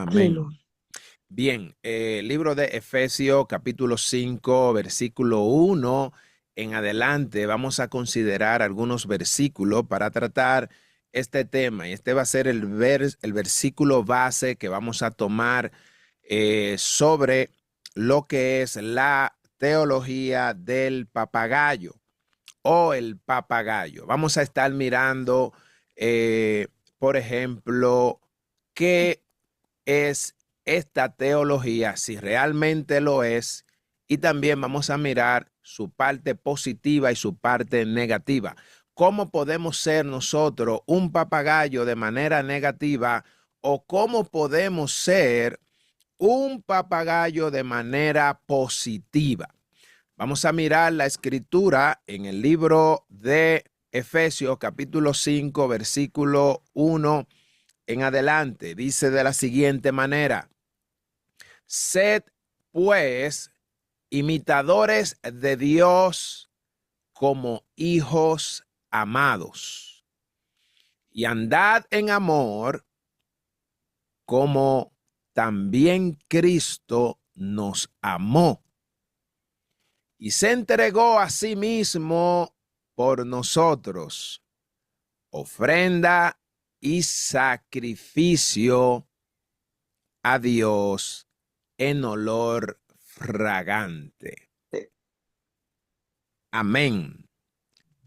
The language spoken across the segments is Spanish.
Amén. Aleluya. Bien, libro de Efesios, capítulo 5, versículo 1 en adelante, vamos a considerar algunos versículos para tratar este tema. Y este va a ser el versículo base que vamos a tomar sobre lo que es la teología del papagayo o el papagayo. Vamos a estar mirando, eh, por ejemplo, qué es esta teología, si realmente lo es, y también vamos a mirar su parte positiva y su parte negativa. ¿Cómo podemos ser nosotros un papagayo de manera negativa o cómo podemos ser un papagayo de manera positiva? Vamos a mirar la escritura en el libro de Efesios, capítulo 5, versículo 1 en adelante. Dice de la siguiente manera: sed pues imitadores de Dios como hijos amados, y andad en amor como también Cristo nos amó y se entregó a sí mismo por nosotros, ofrenda y sacrificio a Dios en olor fragante. Amén.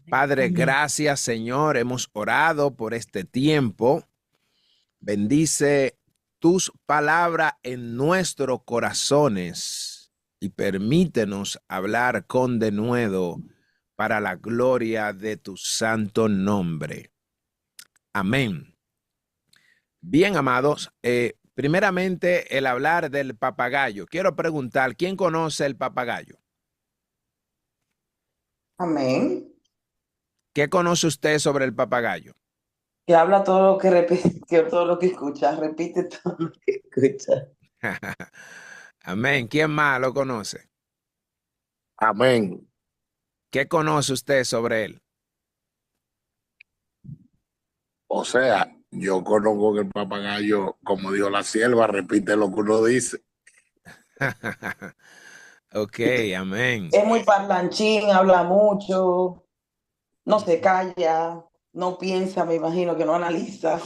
Padre, Amén. gracias, Señor. Hemos orado por este tiempo. Bendice tus palabras en nuestros corazones y permítenos hablar con denuedo para la gloria de tu santo nombre. Amén. Bien, amados, primeramente el hablar del papagayo. Quiero preguntar, ¿quién conoce el papagayo? Amén. ¿Qué conoce usted sobre el papagayo? Que habla todo lo que repite, que todo lo que escucha, repite todo lo que escucha. Amén. ¿Quién más lo conoce? Amén. ¿Qué conoce usted sobre él? O sea, yo conozco que el papagayo, como dijo la sierva, repite lo que uno dice. Ok, amén. Es muy parlanchín, habla mucho, no se calla, no piensa, me imagino que no analiza.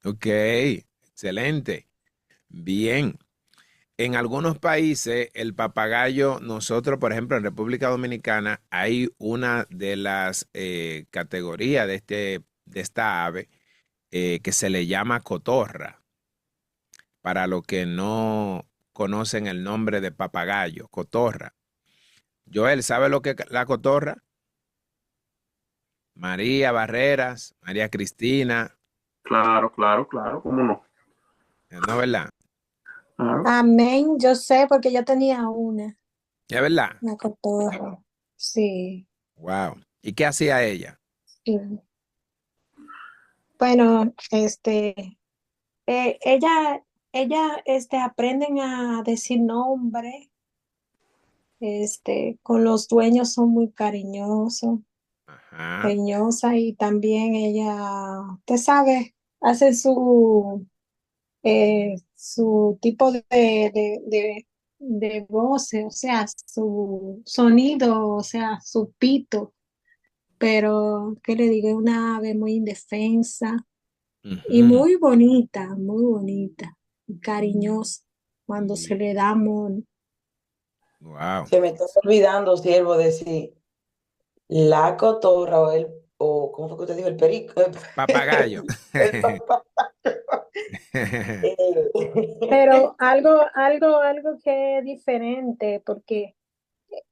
Ok, excelente. Bien. En algunos países, el papagayo, nosotros, por ejemplo, en República Dominicana, hay una de las categorías de esta ave que se le llama cotorra. Para los que no conocen el nombre de papagayo, cotorra. Joel, ¿sabe lo que es la cotorra? María Barreras, María Cristina, Claro, claro, claro, cómo no. ¿no, verdad? Claro. Amén. Yo sé porque yo tenía ¿Es verdad? una cotorra. Sí, Wow. ¿Y qué hacía ella? sí. Bueno, aprenden a decir nombre, con los dueños son muy Ajá. cariñosa y también ella, usted sabe, hace su tipo de voces, o sea, su sonido, o sea, su pito, pero, ¿qué le digo? Es una ave muy indefensa y Ujú. muy bonita, y cariñosa cuando se le da amor. Wow. Se me está olvidando, siervo, decir la cotorra o ¿cómo fue que usted dijo? El perico. Papagayo. El papá. Pero algo que es diferente, porque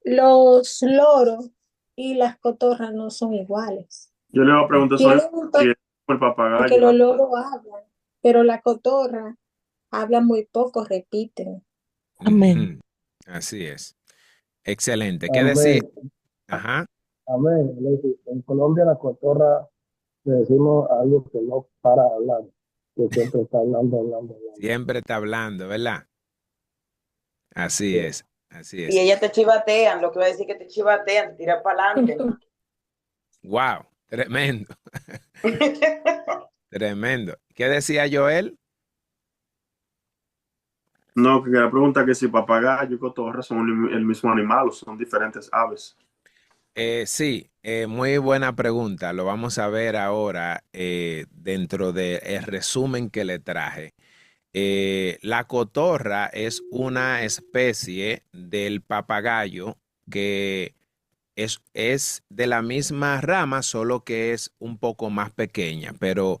los loros y las cotorras no son iguales. Yo le voy a preguntar sobre Tienen un si tono es como el porque papagayo. los loros hablan, pero la cotorra habla muy poco, repiten. Amén. Ujú. Así es. Excelente. ¿Qué decir? Amén, Ajá. amén. Lady. En Colombia la cotorra le decimos a algo que no para de hablar, que siempre está hablando, hablando, hablando. Siempre está hablando, ¿verdad? Así Sí. es. Así Y es. ellas te chivatean, lo que va a decir que te chivatean, te tiran para adelante. Wow. Tremendo. Tremendo. ¿Qué decía Joel? No, que quería preguntar que si papagayo y cotorra son el mismo animal o son diferentes aves. Sí, muy buena pregunta. Lo vamos a ver ahora dentro del resumen que le traje. La cotorra es una especie del papagayo que es de la misma rama, solo que es un poco más pequeña, pero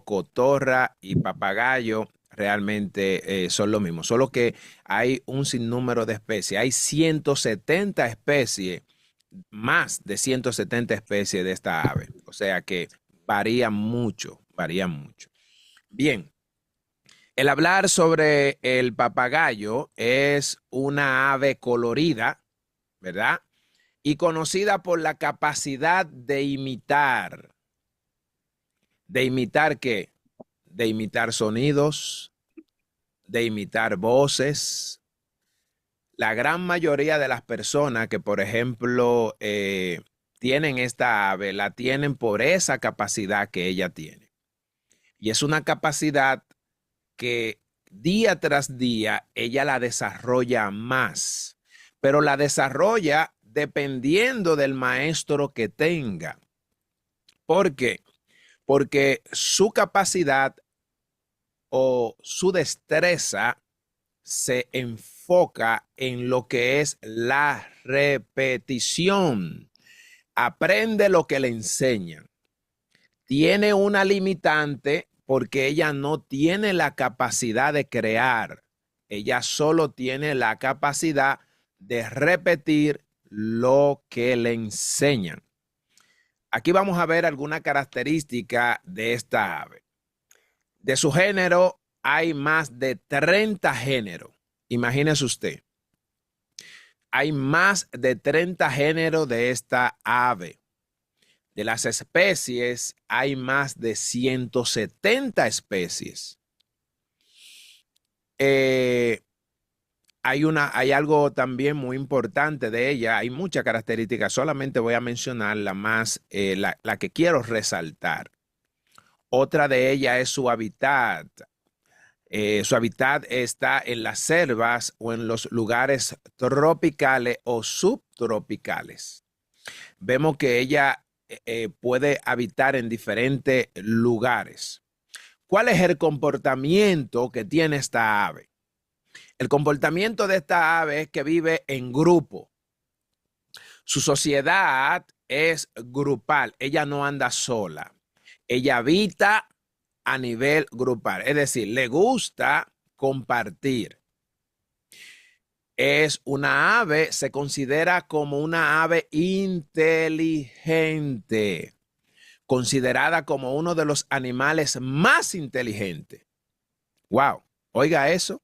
cotorra y papagayo realmente son lo mismo, solo que hay un sinnúmero de especies. Hay 170 especies, más de 170 especies de esta ave, o sea que varía mucho, varía mucho. Bien. El hablar sobre el papagayo es una ave colorida, ¿verdad? Y conocida por la capacidad de imitar. ¿De imitar qué? De imitar sonidos, de imitar voces. La gran mayoría de las personas que, por ejemplo, tienen esta ave, la tienen por esa capacidad que ella tiene. Y es una capacidad que día tras día ella la desarrolla más, pero la desarrolla dependiendo del maestro que tenga. ¿Por qué? Porque su capacidad o su destreza se enfoca en lo que es la repetición. Aprende lo que le enseñan. Tiene una limitante porque ella no tiene la capacidad de crear. Ella solo tiene la capacidad de repetir lo que le enseñan. Aquí vamos a ver alguna característica de esta ave. De su género hay más de 30 géneros. Imagínese usted. Hay más de 30 géneros de esta ave. De las especies hay más de 170 especies. Hay algo también muy importante de ella. Hay muchas características. Solamente voy a mencionar la que quiero resaltar. Otra de ellas es su hábitat. Su hábitat está en las selvas o en los lugares tropicales o subtropicales. Vemos que ella puede habitar en diferentes lugares. ¿Cuál es el comportamiento que tiene esta ave? El comportamiento de esta ave es que vive en grupo. Su sociedad es grupal. Ella no anda sola. Ella habita a nivel grupal. Es decir, le gusta compartir. Es una ave, se considera como una ave inteligente, considerada como uno de los animales más inteligentes. Wow, oiga eso.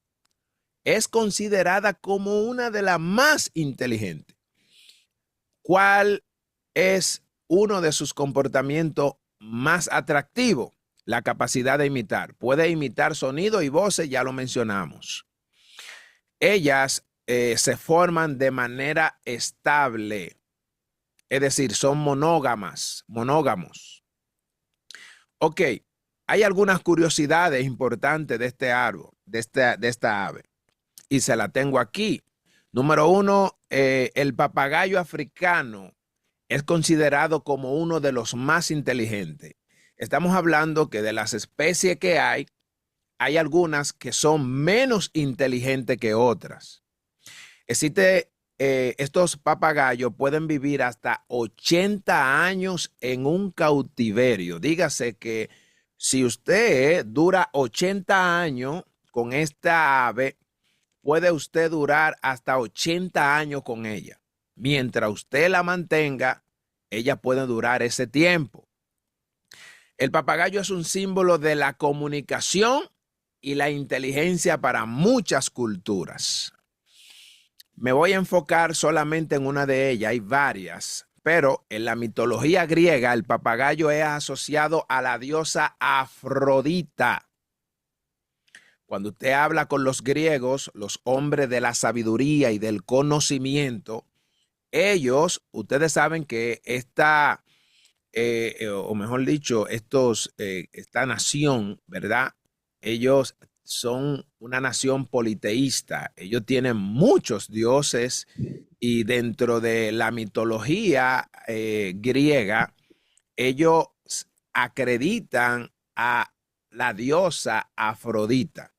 Es considerada como una de las más inteligentes. ¿Cuál es uno de sus comportamientos más atractivos? La capacidad de imitar. Puede imitar sonido y voces, ya lo mencionamos. Ellas se forman de manera estable, es decir, son monógamos. Ok, hay algunas curiosidades importantes de este árbol, de esta ave, y se la tengo aquí. Número uno, el papagayo africano es considerado como uno de los más inteligentes. Estamos hablando que de las especies que hay algunas que son menos inteligentes que otras. Estos papagayos pueden vivir hasta 80 años en un cautiverio. Dígase que si usted dura 80 años con esta ave, puede usted durar hasta 80 años con ella. Mientras usted la mantenga, ella puede durar ese tiempo. El papagayo es un símbolo de la comunicación y la inteligencia para muchas culturas. Me voy a enfocar solamente en una de ellas, hay varias, pero en la mitología griega el papagayo es asociado a la diosa Afrodita. Cuando usted habla con los griegos, los hombres de la sabiduría y del conocimiento, ustedes saben que o mejor dicho, esta nación, ¿verdad? Ellos son una nación politeísta. Ellos tienen muchos dioses y dentro de la mitología griega, ellos acreditan a la diosa Afrodita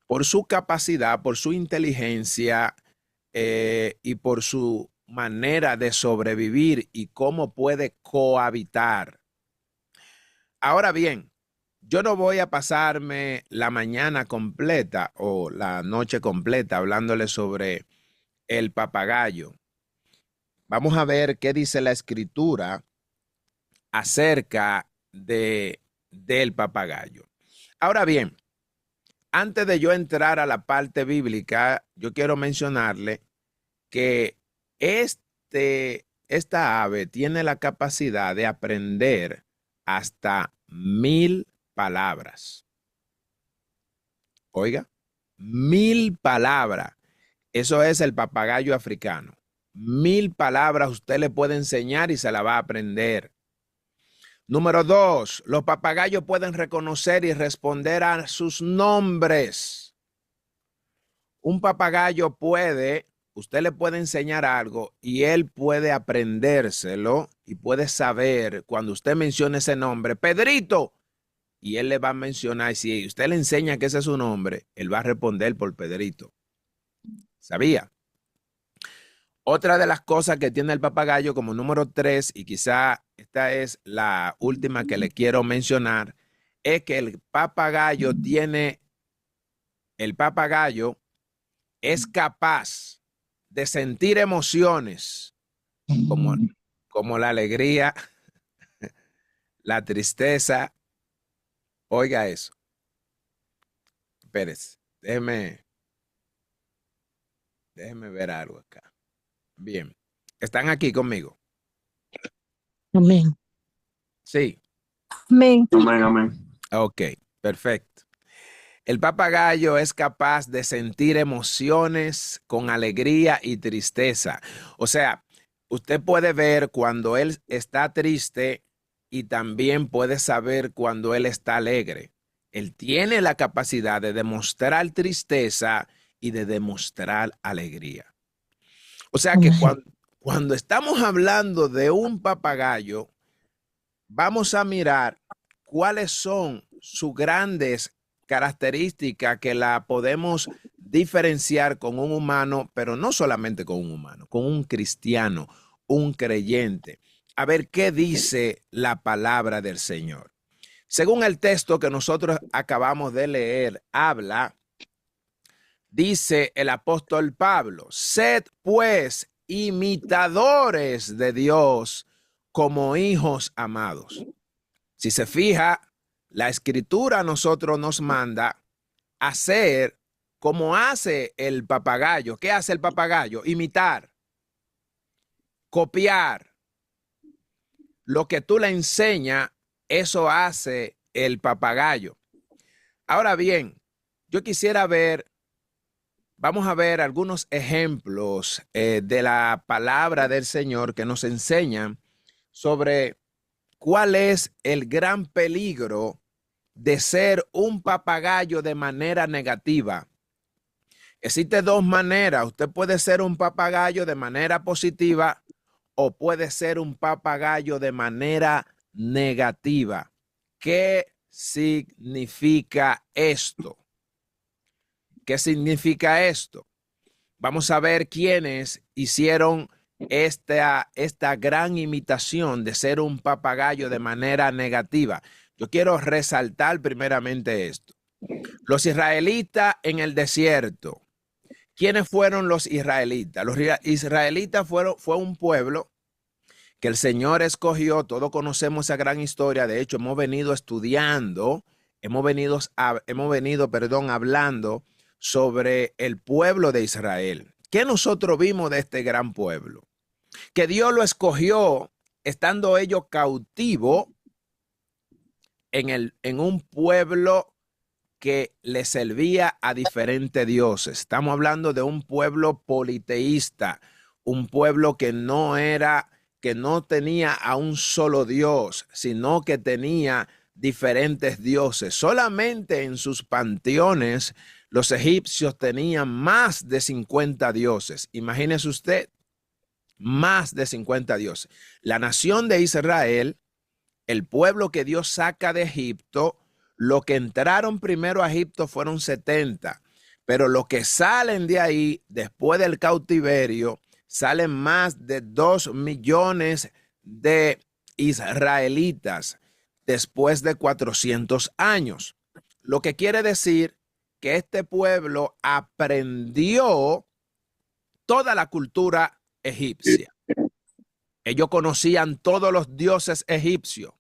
por su capacidad, por su inteligencia y por su manera de sobrevivir y cómo puede cohabitar. Ahora bien, yo no voy a pasarme la mañana completa o la noche completa hablándole sobre el papagayo. Vamos a ver qué dice la escritura acerca del papagayo. Ahora bien, antes de yo entrar a la parte bíblica, yo quiero mencionarle que esta ave tiene la capacidad de aprender hasta 1000 palabras. Oiga, 1000 palabras. Eso es el papagayo africano. 1000 palabras usted le puede enseñar y se la va a aprender. Número 2, los papagayos pueden reconocer y responder a sus nombres. Un papagayo usted le puede enseñar algo y él puede aprendérselo y puede saber cuando usted menciona ese nombre, Pedrito, y él le va a mencionar, si usted le enseña que ese es su nombre, él va a responder por Pedrito. ¿Sabía? Otra de las cosas que tiene el papagayo como número 3, y quizá esta es la última que le quiero mencionar, es que el papagayo es capaz de sentir emociones como la alegría, la tristeza. Oiga eso. Pérez, déjeme ver algo acá. Bien. ¿Están aquí conmigo? Amén. Sí. Amén. Amén, amén. Ok, perfecto. El papagayo es capaz de sentir emociones con alegría y tristeza. O sea, usted puede ver cuando él está triste y también puede saber cuando él está alegre. Él tiene la capacidad de demostrar tristeza y de demostrar alegría. O sea que cuando estamos hablando de un papagayo, vamos a mirar cuáles son sus grandes características que la podemos diferenciar con un humano, pero no solamente con un humano, con un cristiano, un creyente. A ver qué dice la palabra del Señor. Según el texto que nosotros acabamos de leer, dice el apóstol Pablo, sed pues imitadores de Dios como hijos amados. Si se fija, la escritura a nosotros nos manda hacer como hace el papagayo. ¿Qué hace el papagayo? Imitar, copiar. Lo que tú le enseñas, eso hace el papagayo. Ahora bien, yo quisiera vamos a ver algunos ejemplos de la palabra del Señor que nos enseñan sobre cuál es el gran peligro de ser un papagayo de manera negativa. Existe dos maneras. Usted puede ser un papagayo de manera positiva o puede ser un papagayo de manera negativa. ¿Qué significa esto? ¿Qué significa esto? Vamos a ver quiénes hicieron esta gran imitación de ser un papagayo de manera negativa. Yo quiero resaltar primeramente esto. Los israelitas en el desierto. ¿Quiénes fueron los israelitas? Los israelitas fue un pueblo que el Señor escogió. Todos conocemos esa gran historia. De hecho, hemos venido estudiando, hemos venido hablando sobre el pueblo de Israel. ¿Qué nosotros vimos de este gran pueblo? Que Dios lo escogió estando ellos cautivos en un pueblo que le servía a diferentes dioses. Estamos hablando de un pueblo politeísta, un pueblo que no tenía a un solo Dios, sino que tenía diferentes dioses. Solamente en sus panteones los egipcios tenían más de 50 dioses. Imagínese usted, más de 50 dioses. La nación de Israel, el pueblo que Dios saca de Egipto, lo que entraron primero a Egipto fueron 70, pero los que salen de ahí después del cautiverio, salen más de 2 millones de israelitas después de 400 años. Lo que quiere decir que este pueblo aprendió toda la cultura egipcia. Ellos conocían todos los dioses egipcios.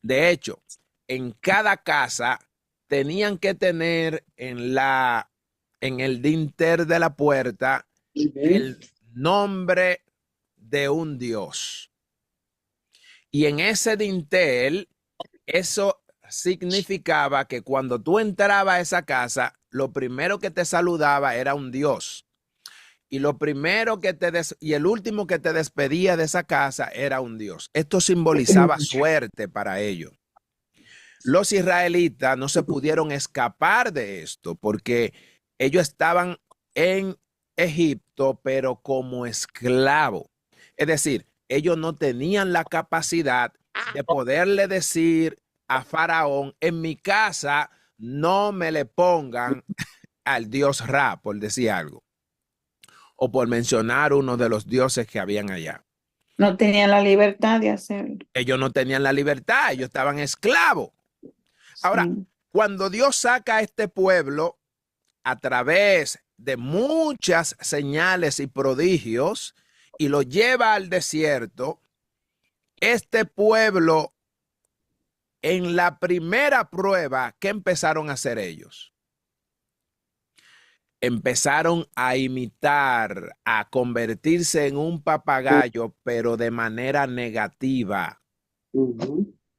De hecho, en cada casa tenían que tener en el dintel de la puerta el nombre de un dios. Y en ese dintel, eso significaba que cuando tú entrabas a esa casa, lo primero que te saludaba era un dios. Y lo primero que y el último que te despedía de esa casa era un dios. Esto simbolizaba suerte para ellos. Los israelitas no se pudieron escapar de esto porque ellos estaban en Egipto, pero como esclavos. Es decir, ellos no tenían la capacidad de poderle decir a Faraón, en mi casa no me le pongan al dios Ra, por decir algo, o por mencionar uno de los dioses que habían allá. No tenían la libertad de hacerlo. Ellos no tenían la libertad, ellos estaban esclavos. Ahora, cuando Dios saca a este pueblo a través de muchas señales y prodigios y lo lleva al desierto, este pueblo, en la primera prueba, ¿qué empezaron a hacer ellos? Empezaron a imitar, a convertirse en un papagayo, pero de manera negativa.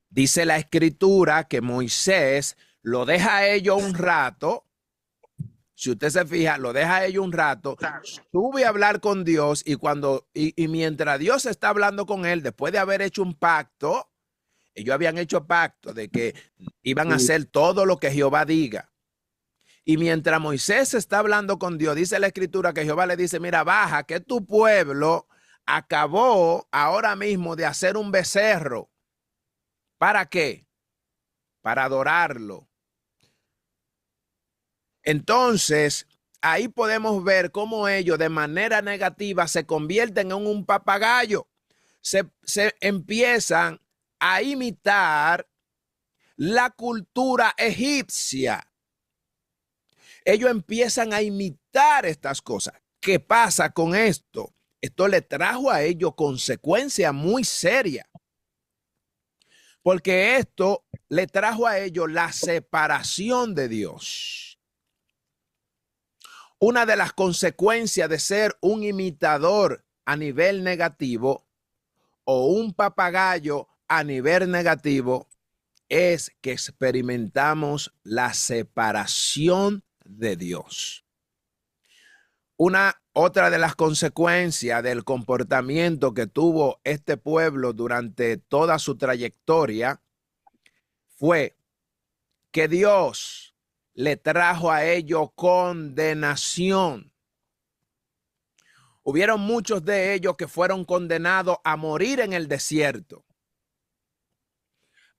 Dice la escritura que Moisés lo deja a ellos un rato. Si usted se fija, lo deja a ellos un rato, sube a hablar con Dios y mientras Dios está hablando con él, después de haber hecho un pacto, ellos habían hecho pacto de que iban a hacer todo lo que Jehová diga. Y mientras Moisés está hablando con Dios, dice la escritura que Jehová le dice, mira, baja, que tu pueblo acabó ahora mismo de hacer un becerro. ¿Para qué? Para adorarlo. Entonces, ahí podemos ver cómo ellos de manera negativa se convierten en un papagayo. Se empiezan a imitar la cultura egipcia. Ellos empiezan a imitar estas cosas. ¿Qué pasa con esto? Esto le trajo a ellos consecuencias muy serias. Porque esto le trajo a ellos la separación de Dios. Una de las consecuencias de ser un imitador a nivel negativo o un papagayo a nivel negativo es que experimentamos la separación de Dios. Otra de las consecuencias del comportamiento que tuvo este pueblo durante toda su trayectoria fue que Dios le trajo a ellos condenación. Hubieron muchos de ellos que fueron condenados a morir en el desierto.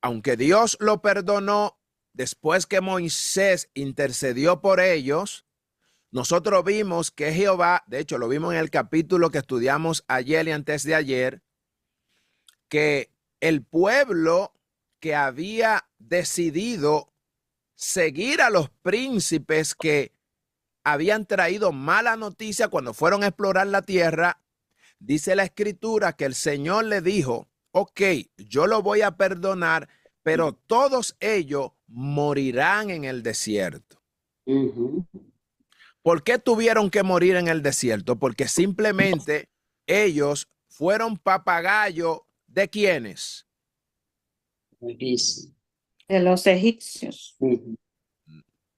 Aunque Dios lo perdonó después que Moisés intercedió por ellos, nosotros vimos que Jehová, de hecho lo vimos en el capítulo que estudiamos ayer y antes de ayer, que el pueblo que había decidido seguir a los príncipes que habían traído mala noticia cuando fueron a explorar la tierra, dice la escritura que el Señor le dijo, ok, yo lo voy a perdonar, pero todos ellos morirán en el desierto. ¿Por qué tuvieron que morir en el desierto? Porque simplemente ellos fueron papagayos ¿de quiénes? De los egipcios.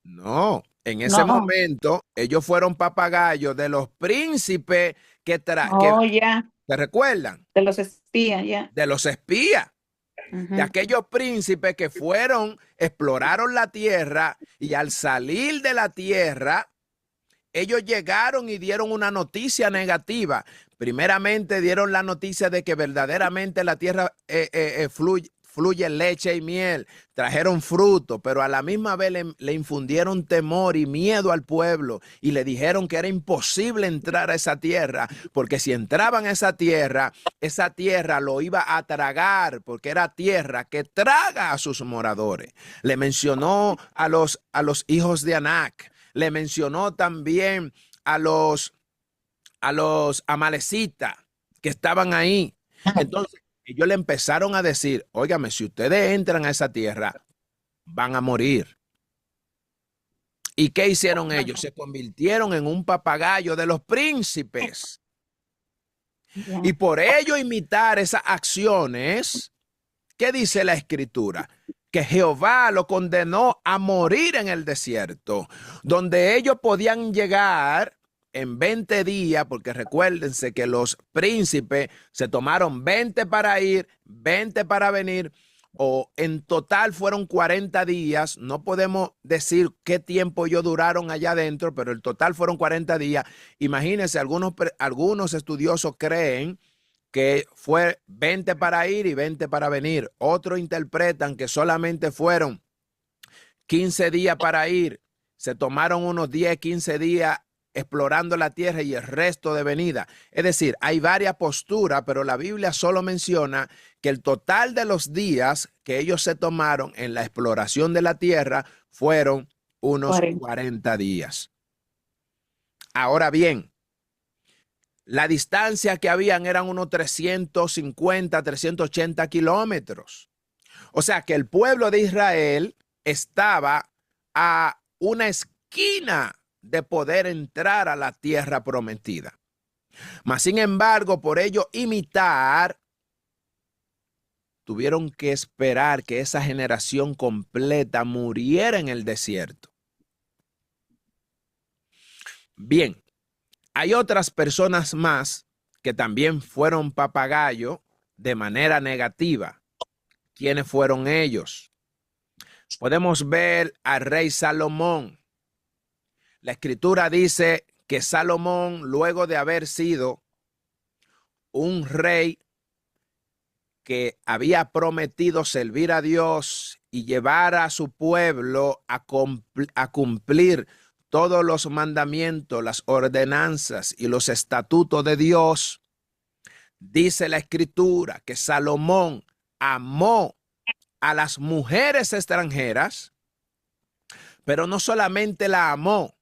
No, en ese momento ellos fueron papagayos de los príncipes que ya. ¿te recuerdan? De los espías, ya. De los espías. de aquellos príncipes que fueron, exploraron la tierra y al salir de la tierra, ellos llegaron y dieron una noticia negativa. Primeramente dieron la noticia de que verdaderamente la tierra fluye leche y miel. Trajeron fruto, pero a la misma vez le infundieron temor y miedo al pueblo y le dijeron que era imposible entrar a esa tierra, porque si entraban a esa tierra lo iba a tragar, porque era tierra que traga a sus moradores. Le mencionó a los hijos de Anac. Le mencionó también a los amalecitas que estaban ahí. Entonces, ellos le empezaron a decir, óigame, si ustedes entran a esa tierra, van a morir. ¿Y qué hicieron ellos? Se convirtieron en un papagayo de los príncipes. Y por ello imitar esas acciones, ¿qué dice la Escritura? Que Jehová lo condenó a morir en el desierto, donde ellos podían llegar en 20 días, porque recuérdense que los príncipes se tomaron 20 para ir, 20 para venir, o en total fueron 40 días. No podemos decir qué tiempo ellos duraron allá adentro, pero el total fueron 40 días. Imagínense, algunos estudiosos creen que fue 20 para ir y 20 para venir. Otros interpretan que solamente fueron 15 días para ir. Se tomaron unos 10, 15 días explorando la tierra y el resto de venida. Es decir, hay varias posturas, pero la Biblia solo menciona que el total de los días que ellos se tomaron en la exploración de la tierra fueron unos 40 días. Ahora bien, la distancia que habían eran unos 350, 380 kilómetros. O sea que el pueblo de Israel estaba a una esquina de poder entrar a la tierra prometida. Mas, sin embargo, por ello imitar, tuvieron que esperar que esa generación completa muriera en el desierto. Bien. Hay otras personas más que también fueron papagayo de manera negativa. ¿Quiénes fueron ellos? Podemos ver al rey Salomón. La Escritura dice que Salomón, luego de haber sido un rey que había prometido servir a Dios y llevar a su pueblo a cumplir todos los mandamientos, las ordenanzas y los estatutos de Dios, dice la Escritura que Salomón amó a las mujeres extranjeras, pero no solamente la amó,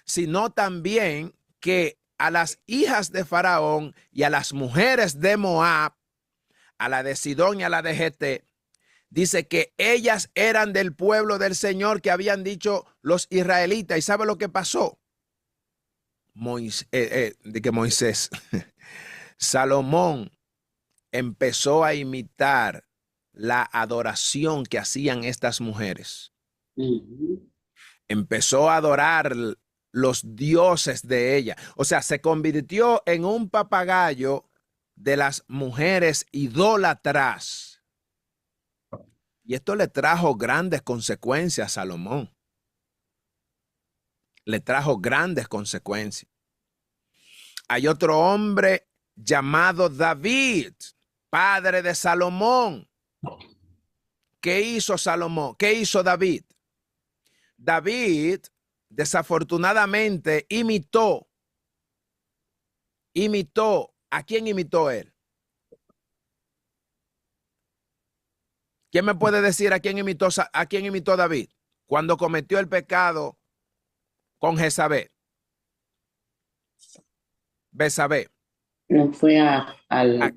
sino también que a las hijas de Faraón y a las mujeres de Moab, a la de Sidón y a la de Gete, dice que ellas eran del pueblo del Señor que habían dicho los israelitas. ¿Y sabe lo que pasó? Moisés, Salomón empezó a imitar la adoración que hacían estas mujeres. Empezó a adorar los dioses de ella. O sea, se convirtió en un papagayo de las mujeres idólatras. Y esto le trajo grandes consecuencias a Salomón. Le trajo grandes consecuencias. Hay otro hombre llamado David, padre de Salomón. ¿Qué hizo Salomón? ¿Qué hizo David? David, desafortunadamente, imitó. ¿A quién imitó él? ¿Quién me puede decir a quién imitó David cuando cometió el pecado con Jezabel? Besabé. No fue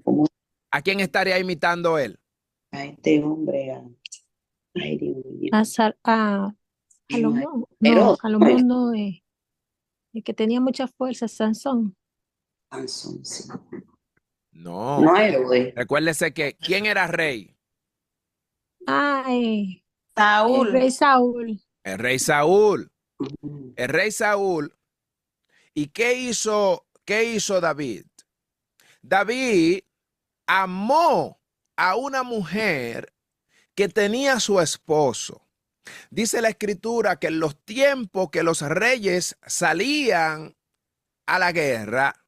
¿cómo? ¿A quién estaría imitando él? A este hombre, ay, Dios mío. Salomón. Pero, No, Salomón no es. El que tenía mucha fuerza, Sansón. Sansón, sí. No. No héroe. Recuérdese que ¿quién era rey? El Saúl. rey Saúl. El rey Saúl. El rey Saúl. ¿Y qué hizo David? David amó a una mujer que tenía a su esposo. Dice la escritura que en los tiempos que los reyes salían a la guerra,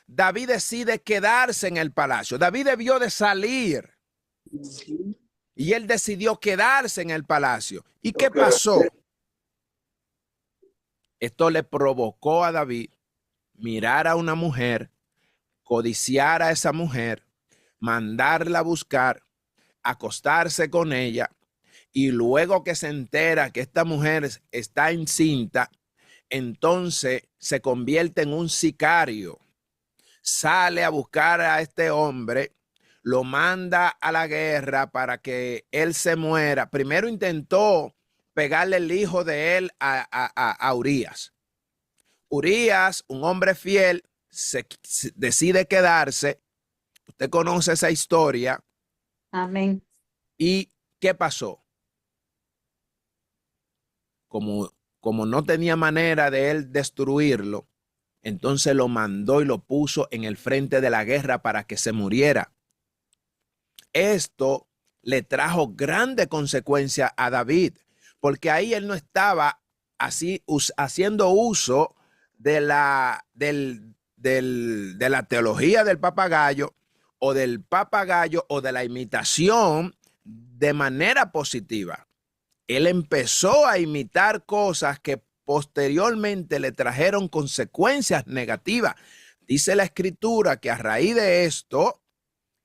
David decide quedarse en el palacio. David debió de salir y él decidió quedarse en el palacio. ¿Y qué pasó? Esto le provocó a David mirar a una mujer, codiciar a esa mujer, mandarla a buscar, acostarse con ella, y luego que se entera que esta mujer está encinta, entonces se convierte en un sicario. Sale a buscar a este hombre, lo manda a la guerra para que él se muera. Primero intentó pegarle el hijo de él a Urías. Urías, un hombre fiel, decide quedarse. Usted conoce esa historia. Amén. ¿Y qué pasó? Como no tenía manera de él destruirlo, entonces lo mandó y lo puso en el frente de la guerra para que se muriera. Esto le trajo grande consecuencia a David, porque ahí él no estaba así haciendo uso de la teología del papagayo o del papagayo o de la imitación de manera positiva. Él empezó a imitar cosas que posteriormente le trajeron consecuencias negativas. Dice la escritura que a raíz de esto,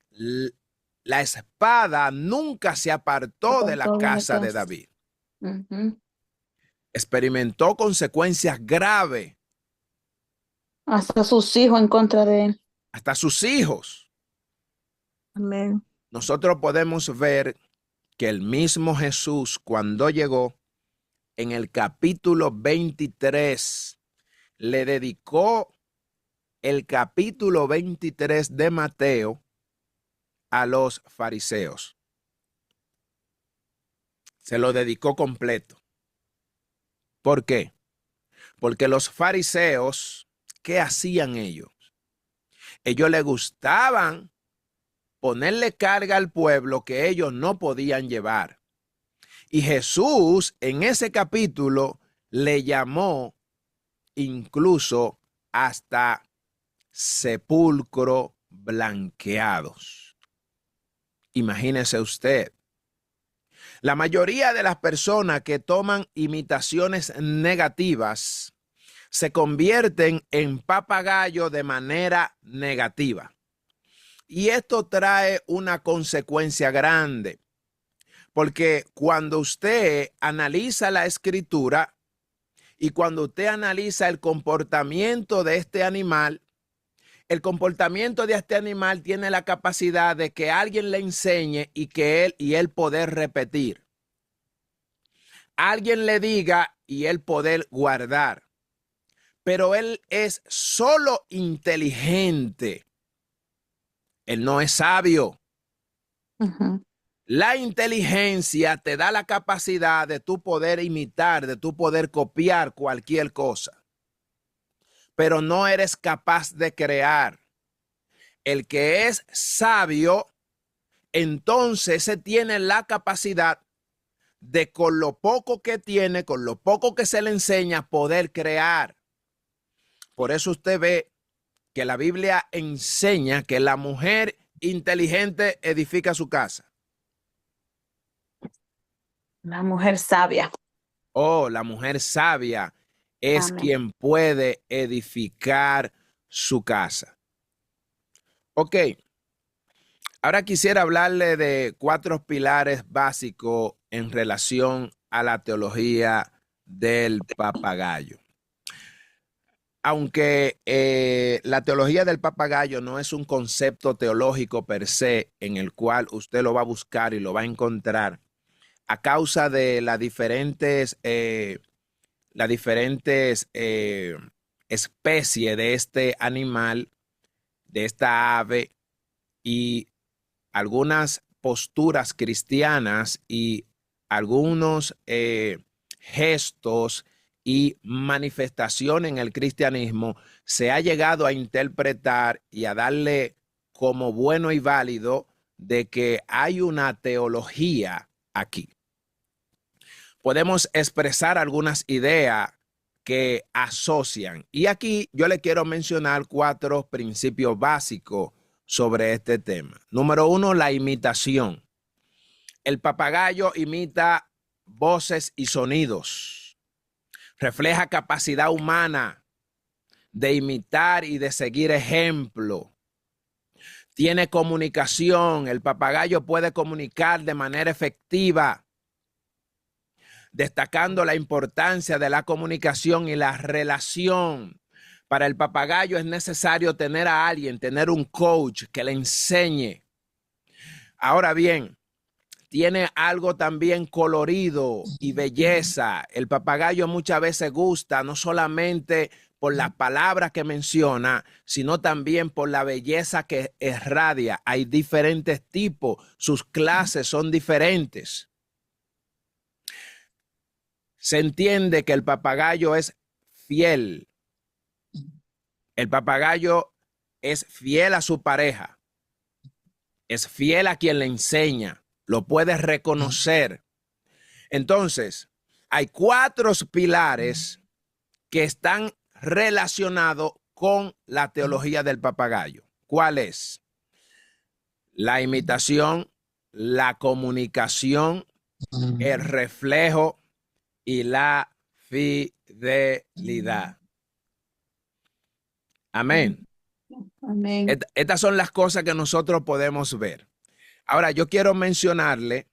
la espada nunca se apartó de la casa de David. Experimentó consecuencias graves. Hasta sus hijos en contra de él. Hasta sus hijos. Amén. Nosotros podemos ver que el mismo Jesús, cuando llegó en el capítulo 23, le dedicó el capítulo 23 de Mateo a los fariseos. Se lo dedicó completo. ¿Por qué? Porque los fariseos, ¿qué hacían ellos? Ellos les gustaban ponerle carga al pueblo que ellos no podían llevar. Y Jesús en ese capítulo le llamó incluso hasta sepulcro blanqueados. Imagínese usted. La mayoría de las personas que toman imitaciones negativas se convierten en papagayo de manera negativa. Y esto trae una consecuencia grande, porque cuando usted analiza la escritura y cuando usted analiza el comportamiento de este animal, el comportamiento de este animal tiene la capacidad de que alguien le enseñe y él poder repetir. Alguien le diga y él poder guardar. Pero él es solo inteligente. Él no es sabio. La inteligencia te da la capacidad de tú poder imitar, de tú poder copiar cualquier cosa. Pero no eres capaz de crear. El que es sabio, entonces se tiene la capacidad de con lo poco que tiene, con lo poco que se le enseña, poder crear. Por eso usted ve que la Biblia enseña que la mujer inteligente edifica su casa. La mujer sabia. Oh, la mujer sabia es Amén. quien puede edificar su casa. Ok, ahora quisiera hablarle de 4 pilares básicos en relación a la teología del papagayo. Aunque la teología del papagayo no es un concepto teológico per se en el cual usted lo va a buscar y lo va a encontrar a causa de las diferentes especies de este animal, de esta ave y algunas posturas cristianas y algunos gestos y manifestación en el cristianismo, se ha llegado a interpretar y a darle como bueno y válido de que hay una teología aquí. Podemos expresar algunas ideas que asocian. Y aquí yo le quiero mencionar 4 principios básicos sobre este tema. Número 1, la imitación. El papagayo imita voces y sonidos. Refleja capacidad humana de imitar y de seguir ejemplo. Tiene comunicación. El papagayo puede comunicar de manera efectiva, destacando la importancia de la comunicación y la relación. Para el papagayo es necesario tener a alguien, tener un coach que le enseñe. Ahora bien, tiene algo también colorido y belleza. El papagayo muchas veces gusta no solamente por las palabras que menciona, sino también por la belleza que irradia. Hay diferentes tipos, sus clases son diferentes. Se entiende que el papagayo es fiel. El papagayo es fiel a su pareja. Es fiel a quien le enseña. Lo puede reconocer. Entonces, hay 4 pilares que están relacionados con la teología del papagayo. ¿Cuál es? La imitación, la comunicación, el reflejo y la fidelidad. Amén. Amén. Estas son las cosas que nosotros podemos ver. Ahora, yo quiero mencionarle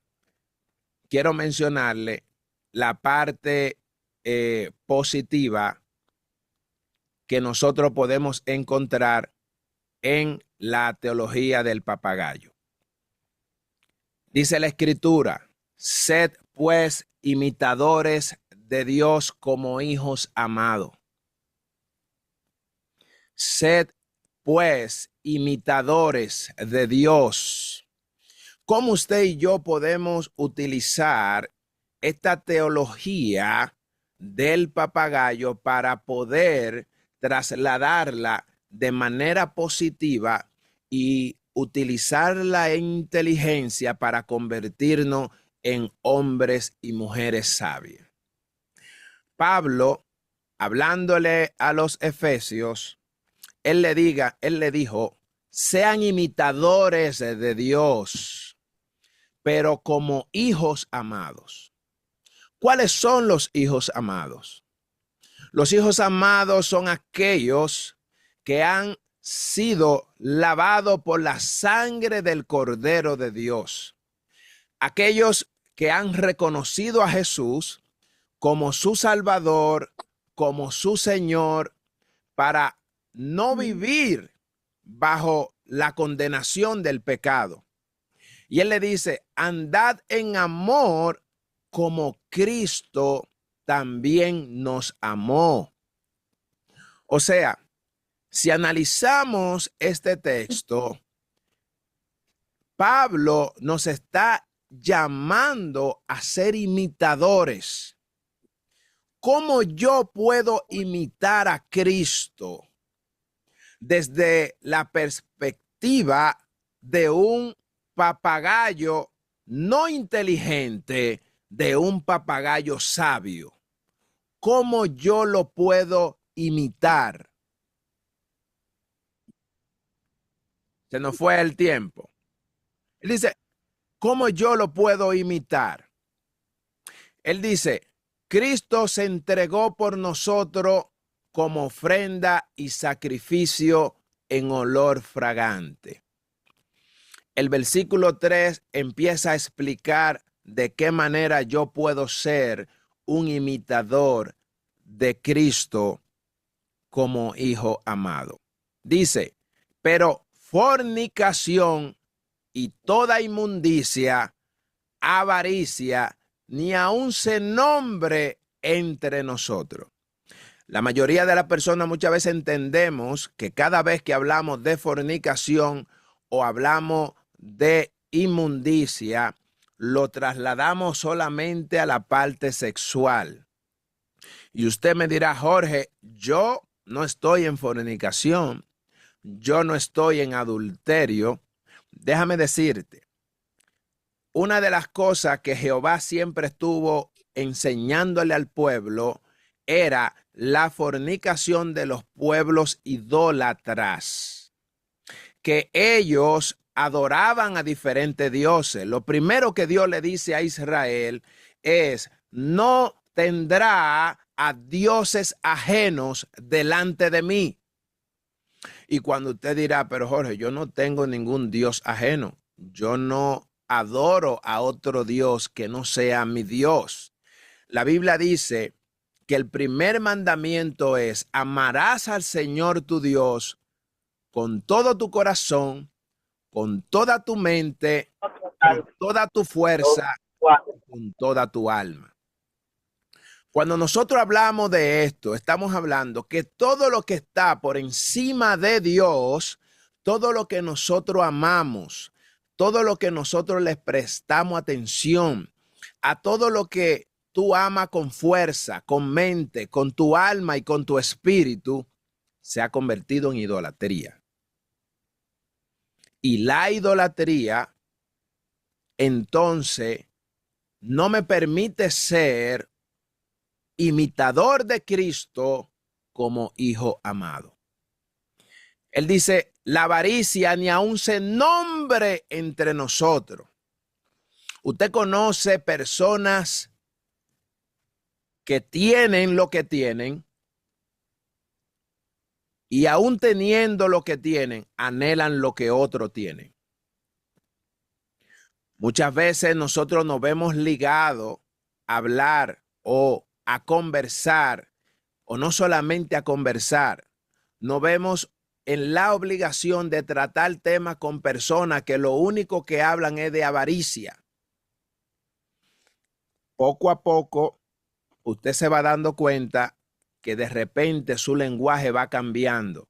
la parte positiva que nosotros podemos encontrar en la teología del papagayo. Dice la Escritura: sed pues imitadores de Dios como hijos amados. Sed pues imitadores de Dios. ¿Cómo usted y yo podemos utilizar esta teología del papagayo para poder trasladarla de manera positiva y utilizar la inteligencia para convertirnos en hombres y mujeres sabios? Pablo, hablándole a los efesios, él le dijo: sean imitadores de Dios, pero como hijos amados. ¿Cuáles son los hijos amados? Los hijos amados son aquellos que han sido lavados por la sangre del Cordero de Dios. Aquellos que han reconocido a Jesús como su Salvador, como su Señor, para no vivir bajo la condenación del pecado. Y él le dice: andad en amor como Cristo también nos amó. O sea, si analizamos este texto, Pablo nos está llamando a ser imitadores. ¿Cómo yo puedo imitar a Cristo? Desde la perspectiva de un papagayo no inteligente, de un papagayo sabio. ¿Cómo yo lo puedo imitar? Se nos fue el tiempo. Él dice: ¿cómo yo lo puedo imitar? Él dice: Cristo se entregó por nosotros como ofrenda y sacrificio en olor fragante. El versículo 3 empieza a explicar de qué manera yo puedo ser un imitador de Cristo como hijo amado. Dice: pero fornicación y toda inmundicia, avaricia, ni aun se nombre entre nosotros. La mayoría de las personas muchas veces entendemos que cada vez que hablamos de fornicación o hablamos de inmundicia, lo trasladamos solamente a la parte sexual. Y usted me dirá: Jorge, yo no estoy en fornicación, yo no estoy en adulterio, déjame decirte, una de las cosas que Jehová siempre estuvo enseñándole al pueblo era la fornicación de los pueblos idólatras, que ellos adoraban a diferentes dioses. Lo primero que Dios le dice a Israel es: no tendrá a dioses ajenos delante de mí. Y cuando usted dirá, pero Jorge, yo no tengo ningún Dios ajeno, yo no adoro a otro Dios que no sea mi Dios. La Biblia dice que el primer mandamiento es: amarás al Señor tu Dios con todo tu corazón, con toda tu mente, con toda tu fuerza, con toda tu alma. Cuando nosotros hablamos de esto, estamos hablando que todo lo que está por encima de Dios, todo lo que nosotros amamos, todo lo que nosotros les prestamos atención, a todo lo que tú amas con fuerza, con mente, con tu alma y con tu espíritu, se ha convertido en idolatría. Y la idolatría, entonces, no me permite ser imitador de Cristo como hijo amado. Él dice: la avaricia ni aún se nombre entre nosotros. Usted conoce personas que tienen lo que tienen y aún teniendo lo que tienen, anhelan lo que otros tienen. Muchas veces nosotros nos vemos ligados a hablar o a conversar, o no solamente a conversar, nos vemos en la obligación de tratar temas con personas que lo único que hablan es de avaricia. Poco a poco, usted se va dando cuenta que de repente su lenguaje va cambiando.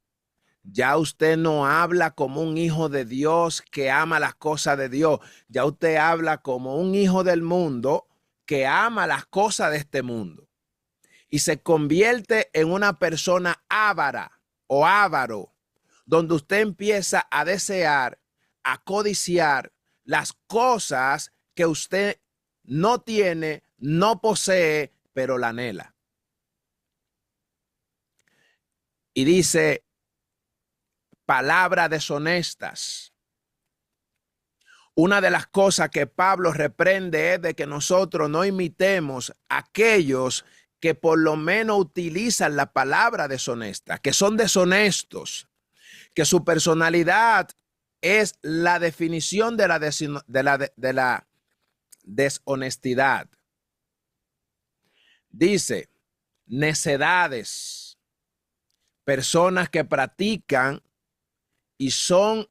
Ya usted no habla como un hijo de Dios que ama las cosas de Dios. Ya usted habla como un hijo del mundo que ama las cosas de este mundo. Y se convierte en una persona avara o avaro, donde usted empieza a desear, a codiciar las cosas que usted no tiene, no posee, pero la anhela. Y dice: palabras deshonestas. Una de las cosas que Pablo reprende es de que nosotros no imitemos a aquellos que por lo menos utilizan la palabra deshonesta, que son deshonestos, que su personalidad es la definición de la deshonestidad. Dice: necedades, personas que practican y son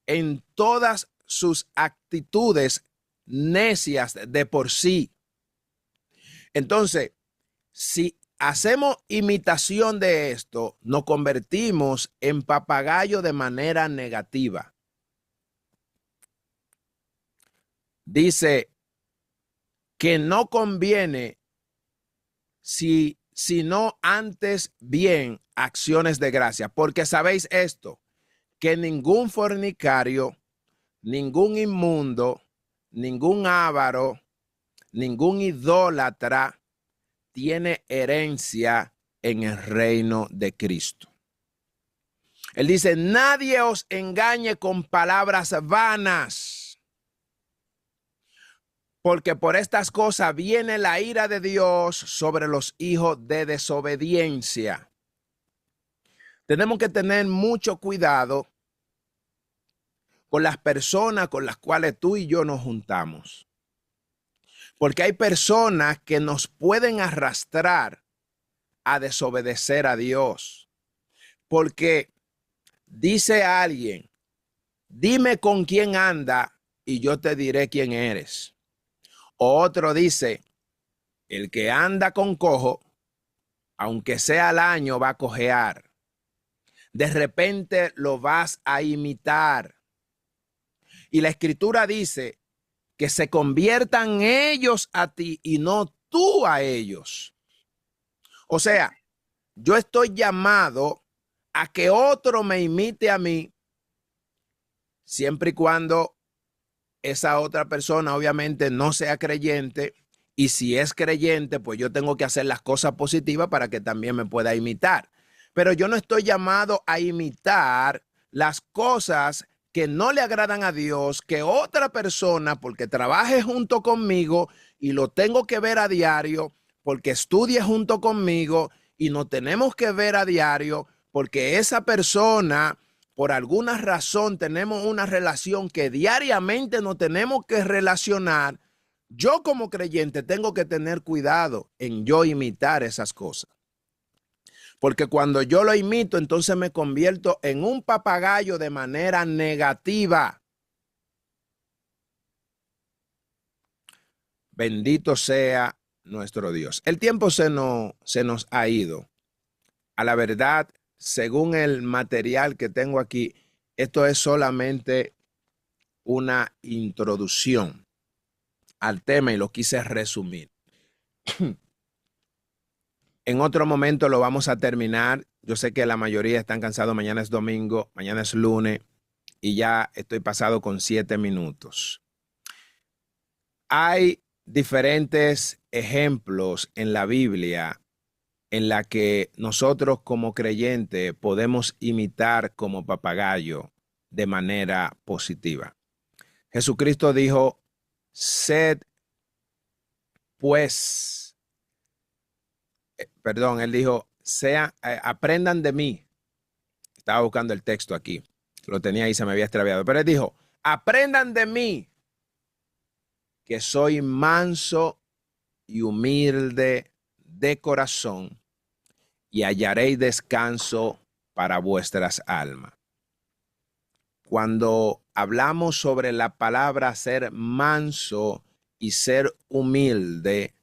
en todas sus actitudes necias de por sí. Entonces, si hacemos imitación de esto, nos convertimos en papagayo de manera negativa. Dice que no conviene sino antes bien acciones de gracia, porque sabéis esto, que ningún fornicario, ningún inmundo, ningún avaro, ningún idólatra tiene herencia en el reino de Cristo. Él dice: nadie os engañe con palabras vanas, porque por estas cosas viene la ira de Dios sobre los hijos de desobediencia. Tenemos que tener mucho cuidado con las personas con las cuales tú y yo nos juntamos. Porque hay personas que nos pueden arrastrar a desobedecer a Dios. Porque dice alguien: dime con quién anda y yo te diré quién eres. O otro dice: el que anda con cojo, aunque sea al año, va a cojear. De repente lo vas a imitar. Y la escritura dice que se conviertan ellos a ti y no tú a ellos. O sea, yo estoy llamado a que otro me imite a mí siempre y cuando esa otra persona obviamente no sea creyente, y si es creyente, pues yo tengo que hacer las cosas positivas para que también me pueda imitar. Pero yo no estoy llamado a imitar las cosas que no le agradan a Dios, que otra persona, porque trabaje junto conmigo y lo tengo que ver a diario, porque estudie junto conmigo y nos tenemos que ver a diario, porque esa persona, por alguna razón, tenemos una relación que diariamente nos tenemos que relacionar. Yo como creyente tengo que tener cuidado en yo imitar esas cosas. Porque cuando yo lo imito, entonces me convierto en un papagayo de manera negativa. Bendito sea nuestro Dios. El tiempo se nos ha ido. A la verdad, según el material que tengo aquí, esto es solamente una introducción al tema y lo quise resumir. En otro momento lo vamos a terminar. Yo sé que la mayoría están cansados. Mañana es domingo, mañana es lunes y ya estoy pasado con 7 minutos. Hay diferentes ejemplos en la Biblia en la que nosotros como creyentes podemos imitar como papagayo de manera positiva. Jesucristo dijo, sed pues, él dijo, aprendan de mí. Estaba buscando el texto aquí. Lo tenía ahí, se me había extraviado. Pero él dijo, aprendan de mí, que soy manso y humilde de corazón, y hallaréis descanso para vuestras almas. Cuando hablamos sobre la palabra ser manso y ser humilde,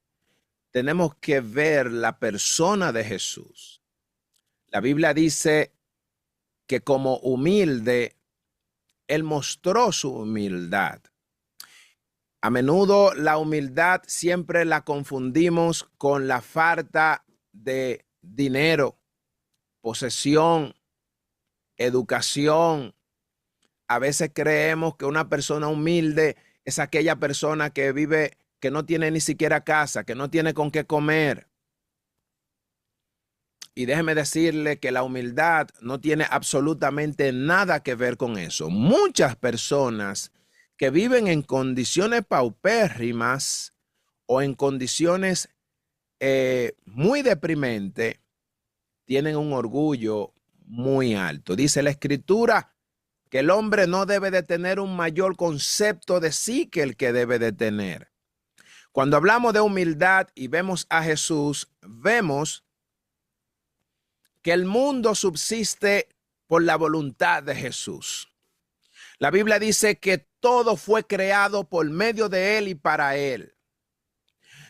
tenemos que ver la persona de Jesús. La Biblia dice que como humilde, él mostró su humildad. A menudo la humildad siempre la confundimos con la falta de dinero, posesión, educación. A veces creemos que una persona humilde es aquella persona que vive, que no tiene ni siquiera casa, que no tiene con qué comer. Y déjeme decirle que la humildad no tiene absolutamente nada que ver con eso. Muchas personas que viven en condiciones paupérrimas o en condiciones muy deprimentes tienen un orgullo muy alto. Dice la Escritura que el hombre no debe de tener un mayor concepto de sí que el que debe de tener. Cuando hablamos de humildad y vemos a Jesús, vemos que el mundo subsiste por la voluntad de Jesús. La Biblia dice que todo fue creado por medio de él y para él.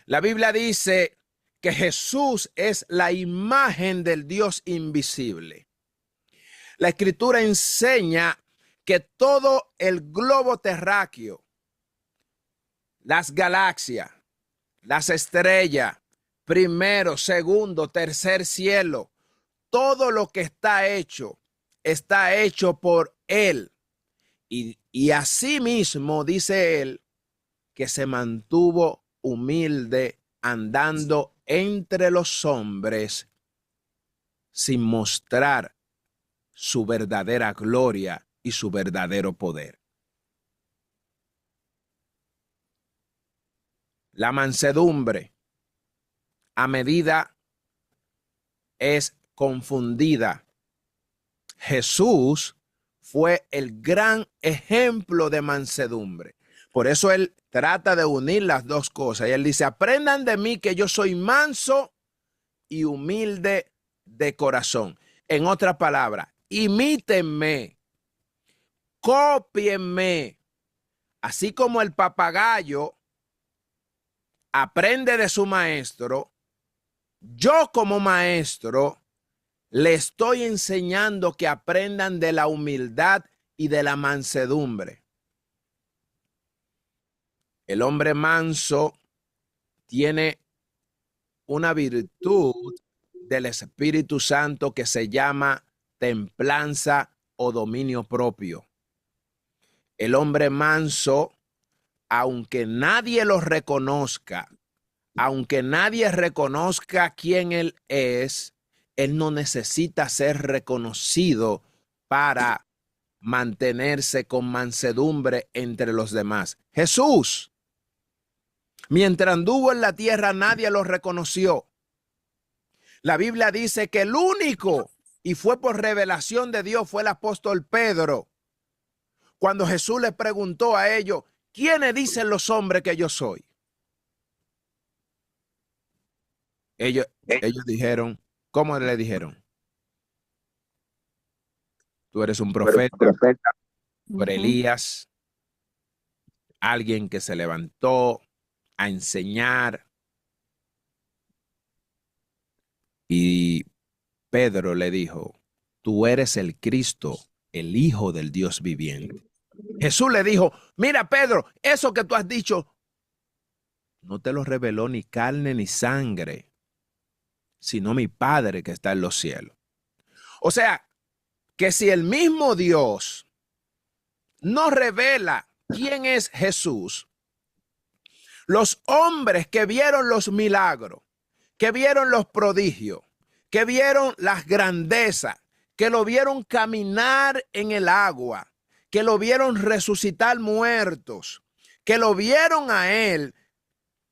La Biblia dice que Jesús es la imagen del Dios invisible. La Escritura enseña que todo el globo terráqueo, las galaxias, las estrellas, primero, segundo, tercer cielo, todo lo que está hecho por él. Y asimismo dice él que se mantuvo humilde andando entre los hombres sin mostrar su verdadera gloria y su verdadero poder. La mansedumbre a medida es confundida. Jesús fue el gran ejemplo de mansedumbre. Por eso él trata de unir las dos cosas. Y él dice, aprendan de mí que yo soy manso y humilde de corazón. En otras palabras, imítenme, cópienme. Así como el papagayo aprende de su maestro, yo como maestro le estoy enseñando que aprendan de la humildad y de la mansedumbre. El hombre manso tiene una virtud del Espíritu Santo que se llama templanza o dominio propio. El hombre manso, aunque nadie lo reconozca, aunque nadie reconozca quién él no necesita ser reconocido para mantenerse con mansedumbre entre los demás. Jesús, mientras anduvo en la tierra, nadie lo reconoció. La Biblia dice que el único, y fue por revelación de Dios, fue el apóstol Pedro. Cuando Jesús le preguntó a ellos, ¿quiénes dicen los hombres que yo soy? Ellos dijeron, ¿cómo le dijeron? Tú eres un profeta, tú eres Elías, alguien que se levantó a enseñar. Y Pedro le dijo, tú eres el Cristo, el Hijo del Dios viviente. Jesús le dijo, mira Pedro, eso que tú has dicho, no te lo reveló ni carne ni sangre, sino mi Padre que está en los cielos. O sea, que si el mismo Dios no revela quién es Jesús, los hombres que vieron los milagros, que vieron los prodigios, que vieron las grandezas, que lo vieron caminar en el agua, que lo vieron resucitar muertos, que lo vieron a él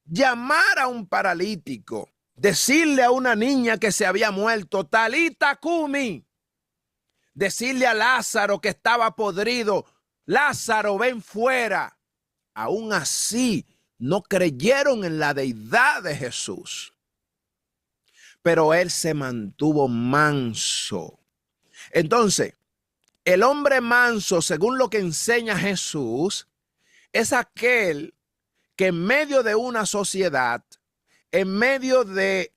llamar a un paralítico, decirle a una niña que se había muerto, Talita Cumi, decirle a Lázaro que estaba podrido, Lázaro, ven fuera. Aún así, no creyeron en la deidad de Jesús. Pero él se mantuvo manso. Entonces, el hombre manso, según lo que enseña Jesús, es aquel que en medio de una sociedad, en medio de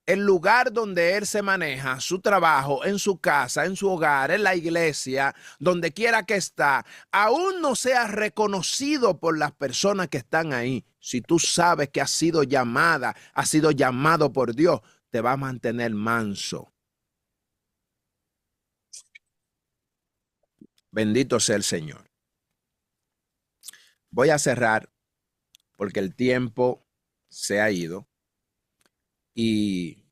el lugar donde él se maneja, su trabajo, en su casa, en su hogar, en la iglesia, donde quiera que está, aún no sea reconocido por las personas que están ahí. Si tú sabes que has sido llamada, has sido llamado por Dios, te va a mantener manso. Bendito sea el Señor. Voy a cerrar porque el tiempo se ha ido y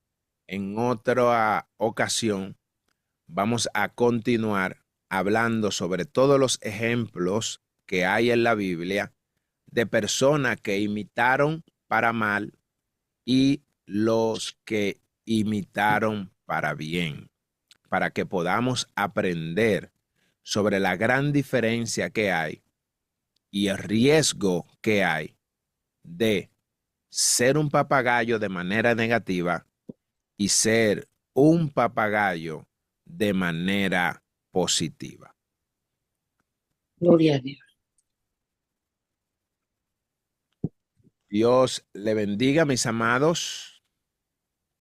en otra ocasión vamos a continuar hablando sobre todos los ejemplos que hay en la Biblia de personas que imitaron para mal y los que imitaron para bien, para que podamos aprender sobre la gran diferencia que hay y el riesgo que hay de ser un papagayo de manera negativa y ser un papagayo de manera positiva. Gloria a Dios. Dios le bendiga, mis amados.